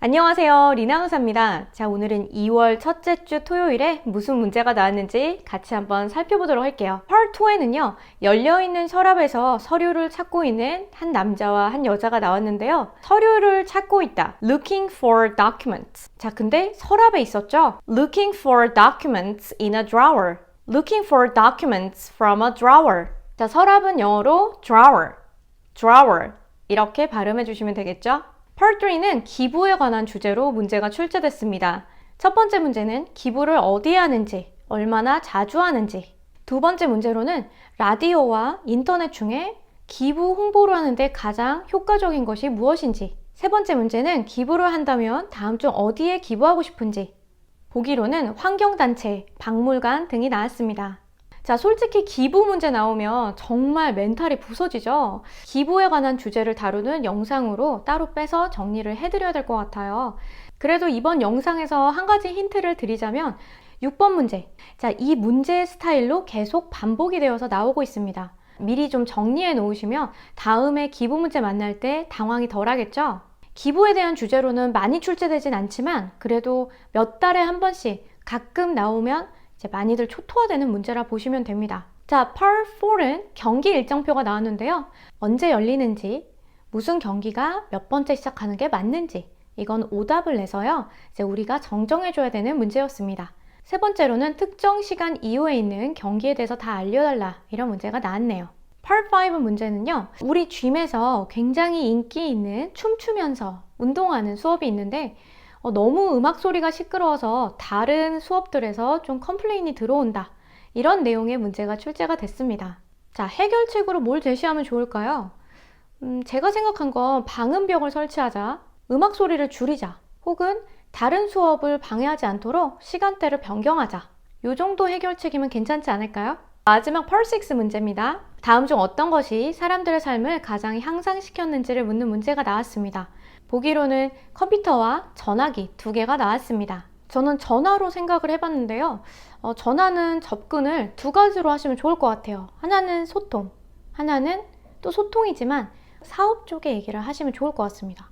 안녕하세요. 리나 의사입니다. 자, 오늘은 2월 첫째 주 토요일에 무슨 문제가 나왔는지 같이 한번 살펴보도록 할게요. Part 2에는요, 열려있는 서랍에서 서류를 찾고 있는 한 남자와 한 여자가 나왔는데요. 서류를 찾고 있다. Looking for documents. 자, 근데 서랍에 있었죠? Looking for documents in a drawer. Looking for documents from a drawer. 자, 서랍은 영어로 drawer. drawer. 이렇게 발음해 주시면 되겠죠? Part 3는 기부에 관한 주제로 문제가 출제됐습니다. 첫 번째 문제는 기부를 어디에 하는지, 얼마나 자주 하는지. 두 번째 문제로는 라디오와 인터넷 중에 기부 홍보를 하는데 가장 효과적인 것이 무엇인지. 세 번째 문제는 기부를 한다면 다음 중 어디에 기부하고 싶은지. 보기로는 환경단체, 박물관 등이 나왔습니다. 자, 솔직히 기부 문제 나오면 정말 멘탈이 부서지죠? 기부에 관한 주제를 다루는 영상으로 따로 빼서 정리를 해드려야 될 것 같아요. 그래도 이번 영상에서 한 가지 힌트를 드리자면 6번 문제. 자, 이 문제의 스타일로 계속 반복이 되어서 나오고 있습니다. 미리 좀 정리해 놓으시면 다음에 기부 문제 만날 때 당황이 덜 하겠죠? 기부에 대한 주제로는 많이 출제되진 않지만 그래도 몇 달에 한 번씩 가끔 나오면 이제 많이들 초토화되는 문제라 보시면 됩니다. 자, Part 4는 경기 일정표가 나왔는데요. 언제 열리는지, 무슨 경기가 몇 번째 시작하는 게 맞는지, 이건 오답을 내서요. 이제 우리가 정정해줘야 되는 문제였습니다. 세 번째로는 특정 시간 이후에 있는 경기에 대해서 다 알려달라, 이런 문제가 나왔네요. Part 5 문제는요, 우리 gym에서 굉장히 인기 있는 춤추면서 운동하는 수업이 있는데 너무 음악 소리가 시끄러워서 다른 수업들에서 좀 컴플레인이 들어온다. 이런 내용의 문제가 출제가 됐습니다. 자, 해결책으로 뭘 제시하면 좋을까요? 제가 생각한 건 방음벽을 설치하자, 음악 소리를 줄이자, 혹은 다른 수업을 방해하지 않도록 시간대를 변경하자. 이 정도 해결책이면 괜찮지 않을까요? 마지막 Part 6 문제입니다. 다음 중 어떤 것이 사람들의 삶을 가장 향상시켰는지를 묻는 문제가 나왔습니다. 보기로는 컴퓨터와 전화기 두 개가 나왔습니다. 저는 전화로 생각을 해봤는데요. 전화는 접근을 두 가지로 하시면 좋을 것 같아요. 하나는 소통, 하나는 또 소통이지만 사업 쪽에 얘기를 하시면 좋을 것 같습니다.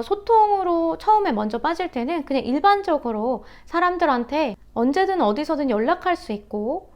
소통으로 처음에 먼저 빠질 때는 그냥 일반적으로 사람들한테 언제든 어디서든 연락할 수 있고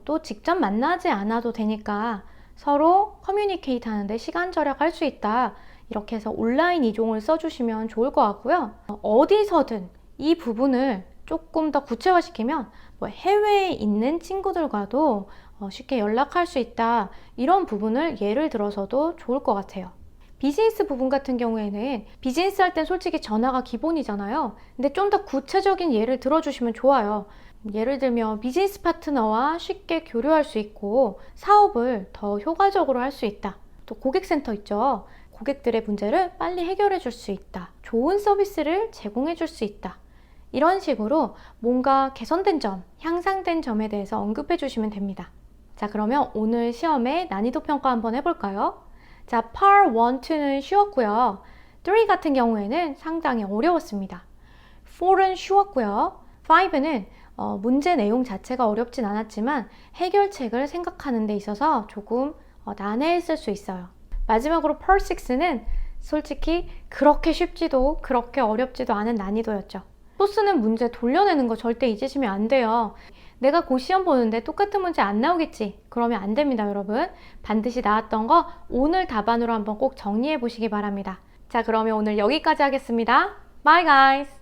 또 직접 만나지 않아도 되니까 서로 커뮤니케이트 하는데 시간 절약할 수 있다. 이렇게 해서 온라인 이종을 써주시면 좋을 것 같고요. 어디서든 이 부분을 조금 더 구체화시키면 해외에 있는 친구들과도 쉽게 연락할 수 있다. 이런 부분을 예를 들어서도 좋을 것 같아요. 비즈니스 부분 같은 경우에는 비즈니스 할 땐 솔직히 전화가 기본이잖아요. 근데 좀 더 구체적인 예를 들어주시면 좋아요. 예를 들면 비즈니스 파트너와 쉽게 교류할 수 있고 사업을 더 효과적으로 할 수 있다. 또 고객센터 있죠. 고객들의 문제를 빨리 해결해 줄 수 있다. 좋은 서비스를 제공해 줄 수 있다. 이런 식으로 뭔가 개선된 점, 향상된 점에 대해서 언급해 주시면 됩니다. 자, 그러면 오늘 시험의 난이도 평가 한번 해볼까요? 자, Part 1, 2는 쉬웠고요. 3 같은 경우에는 상당히 어려웠습니다. 4는 쉬웠고요. 5는 문제 내용 자체가 어렵진 않았지만 해결책을 생각하는 데 있어서 조금 난해했을 수 있어요. 마지막으로 Part 6는 솔직히 그렇게 쉽지도 그렇게 어렵지도 않은 난이도였죠. 또 쓰는 문제 돌려내는 거 절대 잊으시면 안 돼요. 내가 곧 시험 보는데 똑같은 문제 안 나오겠지? 그러면 안 됩니다, 여러분. 반드시 나왔던 거 오늘 답안으로 한번 꼭 정리해 보시기 바랍니다. 자, 그러면 오늘 여기까지 하겠습니다. Bye, guys!